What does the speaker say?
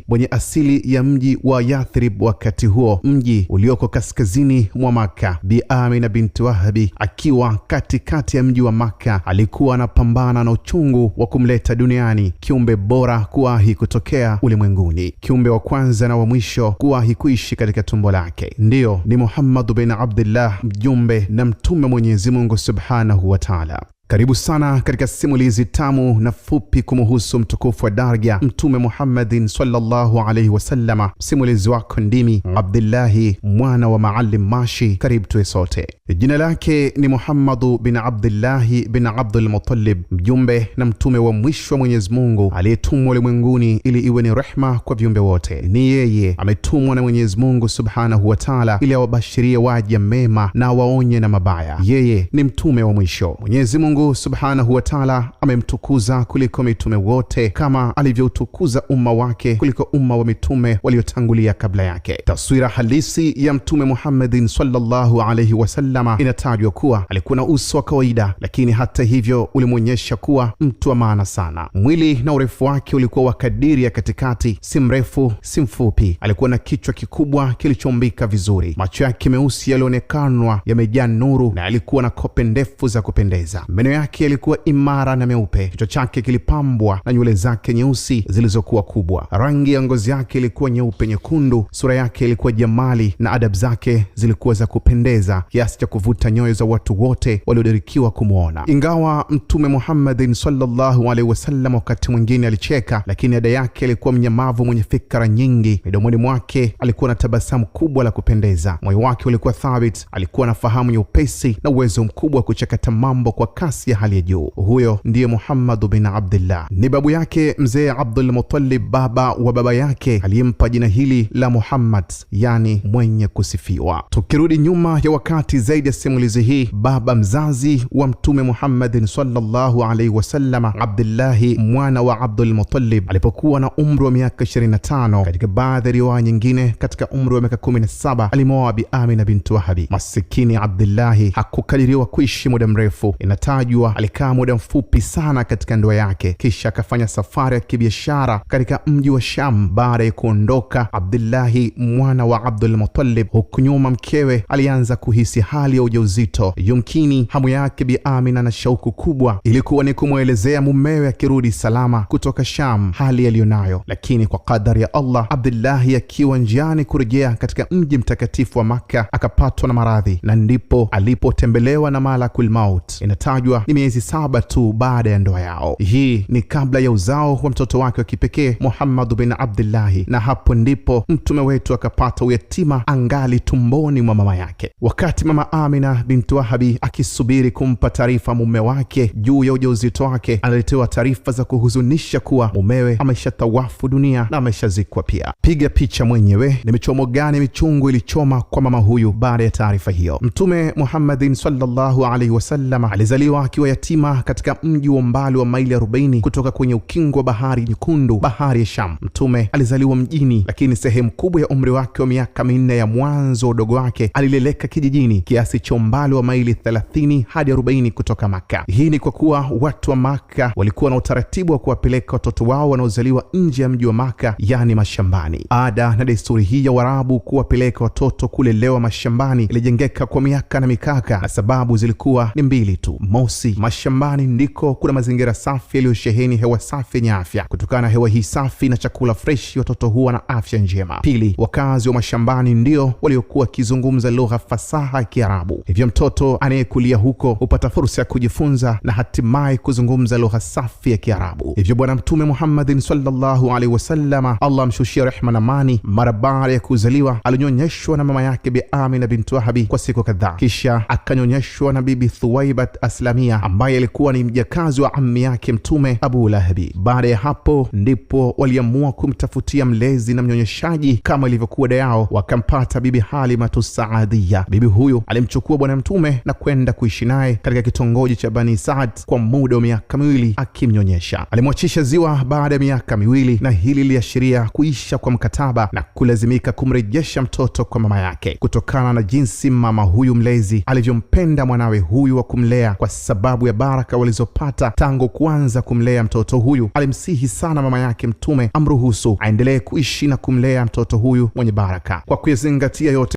mwenye asili ya mji wa Yathrib wakati huo, mji ulioko kaskazini mwa Maka. Bi Amina binti Wahabi akiwa katikati ya mji wa Maka alikuwa anapambana na uchungu wa kumleta duniani kiumbe bora kuwahi kutokea ulimwenguni, kiumbe wa kwanza na wa mwisho kuwahi kuishi katika tumbo lake. Ndiyo, ni Muhammad bin Abdullah, mjumbe na mtume Mwenyezi Mungu Subhanahu wa Ta'ala. Karibu sana katika simulizi tamu na fupi kumuhusu mtukufu wa daraja Mtume Muhammadin sallallahu alayhi wasallama. Simulizi wako ndimi Abdullahi mwana wa Maalim Mashi. Karibu tuwe sote. Jina lake ni Muhammad bin Abdullahi bin Abdul Muttalib, mjumbe na mtume wa mwisho wa Mwenyezi Mungu aliyetumwa ulimwenguni ili iwe ni rehma kwa viumbe wote. Ni yeye ametumwa na Mwenyezi Mungu Subhanahu wa Ta'ala ili awabashirie waja mema na waonye na mabaya. Yeye ni mtume wa mwisho. Mwenyezi Mungu Subhanahu wa Ta'ala amemtukuza kuliko mitume wote, kama alivyoutukuza umma wake kuliko umma wa mitume waliotangulia kabla yake. Taswira halisi ya Mtume Muhammadin sallallahu alayhi wasallama inatajwa kuwa alikuwa na uso wa kawaida, lakini hata hivyo ulimwonyesha kuwa mtu wa maana sana. Mwili na urefu wake ulikuwa wa kadiri ya katikati, si mrefu si mfupi. Alikuwa na kichwa kikubwa kilichombika vizuri, macho yake meusi yalionekanwa yamejaa nuru, na alikuwa na kope ndefu za kupendeza. Meno yake yalikuwa imara na meupe. Kichwa chake kilipambwa na nywele zake nyeusi zilizokuwa kubwa. Rangi ya ngozi yake ilikuwa nyeupe nyekundu. Sura yake ilikuwa jamali na adabu zake zilikuwa za kupendeza kiasi cha kuvuta nyoyo za watu wote waliodirikiwa kumuona. Ingawa Mtume Muhammadin sallallahu alaihi wasallam wakati mwingine alicheka, lakini ada yake alikuwa mnyamavu mwenye fikra nyingi. Midomoni mwake alikuwa na tabasamu kubwa la kupendeza. Moyo wake ulikuwa thabit. Alikuwa na fahamu nyepesi na uwezo mkubwa wa kuchakata mambo kwa kasi ya hali ya juu. Huyo ndiye Muhammad bin Abdullah. Ni babu yake mzee Abdul Muttalib, baba wa baba yake, aliyempa jina hili la Muhammad, yani mwenye kusifiwa. Tukirudi nyuma ya wakati zaidi ya simulizi hii, baba mzazi wa Mtume Muhammadin sallallahu alaihi wasallam, Abdullahi mwana wa Abdul Muttalib, alipokuwa na umri wa miaka 25, katika baadhi ya riwaya nyingine katika umri wa miaka 17, alimwoa Bi Amina binti Wahabi. Masikini Abdullahi hakukadiriwa kuishi muda mrefu. Inatajwa alikaa muda mfupi sana katika ndoa yake, kisha akafanya safari ya kibiashara katika mji wa Sham. Baada ya kuondoka Abdullahi mwana wa Abdul Muttalib, huku nyuma mkewe alianza kuhisi hali ya ujauzito. Yumkini hamu yake Bi Amina na shauku kubwa ilikuwa ni kumwelezea mumewe akirudi salama kutoka Sham hali aliyonayo, lakini kwa kadari ya Allah, Abdullahi akiwa njiani kurejea katika mji mtakatifu wa Makka akapatwa na maradhi, na ndipo alipotembelewa na malakul maut. Inatajwa ni miezi 7 tu baada ya ndoa yao. Hii ni kabla ya uzao wa mtoto wake wa kipekee Muhammad bin Abdullahi, na hapo ndipo mtume wetu akapata uyatima angali tumboni mwa mama yake. Wakati mama Amina binti Wahabi akisubiri kumpa taarifa mume wake juu ya ujauzito wake, analetewa taarifa za kuhuzunisha kuwa mumewe ameshatawafu dunia na ameshazikwa pia. Piga picha mwenyewe ni michomo gani michungu ilichoma kwa mama huyu baada ya taarifa hiyo. Mtume Muhammadin sallallahu alaihi wasallam alizaliwa akiwa yatima katika mji wa mbali wa maili 40 kutoka kwenye ukingo wa bahari nyekundu, bahari ya Sham. Mtume alizaliwa mjini, lakini sehemu kubwa ya umri wake wa miaka 4 ya mwanzo udogo wake alileleka kijijini, kiasi cha umbali wa maili 30 hadi 40 kutoka Maka. Hii ni kwa kuwa watu wa Maka walikuwa na utaratibu wa kuwapeleka watoto wao wanaozaliwa nje ya mji wa Maka, yani mashambani. Ada na desturi hii ya Waarabu kuwapeleka watoto kulelewa mashambani ilijengeka kwa miaka na mikaka, na sababu zilikuwa ni mbili tu. Mosi, mashambani ndiko kuna mazingira safi yaliyosheheni hewa safi yenye afya. Kutokana na hewa hii safi na chakula fresh, watoto huwa na afya njema. Pili, wakazi wa mashambani ndio waliokuwa kizungumza lugha fasaha ya Kiarabu. Hivyo mtoto anayekulia huko hupata fursa ya kujifunza na hatimaye kuzungumza lugha safi ya Kiarabu. Hivyo bwana Mtume Muhammadin sallallahu alaihi wasallama, Allah mshushia rehma na amani, mara baada ya kuzaliwa alinyonyeshwa na mama yake Bi Amina binti Wahabi kwa siku kadhaa, kisha akanyonyeshwa na Bibi Thuwaibat Aslamia ambaye alikuwa ni mjakazi wa ammi yake Mtume Abu Lahabi. Baada ya hapo ndipo waliamua kumtafutia mlezi na mnyonyeshaji kama ilivyokuwa dada yao, wakampata Bibi Halimatu Saadia. Bibi huyu alimchukua bwana Mtume na kwenda kuishi naye katika kitongoji cha Bani Saad kwa muda wa miaka 2 akimnyonyesha. Alimwachisha ziwa baada ya miaka 2, na hili liashiria kuisha kwa mkataba na kulazimika kumrejesha mtoto kwa mama yake, kutokana na jinsi mama huyu mlezi alivyompenda mwanawe huyu wa kumlea, kwa sababu ya baraka walizopata tangu kuanza kumlea mtoto huyu. Alimsihi sana mama yake Mtume amruhusu aendelee kuishi na kumlea mtoto huyu mwenye baraka. Kwa kuzingatia yote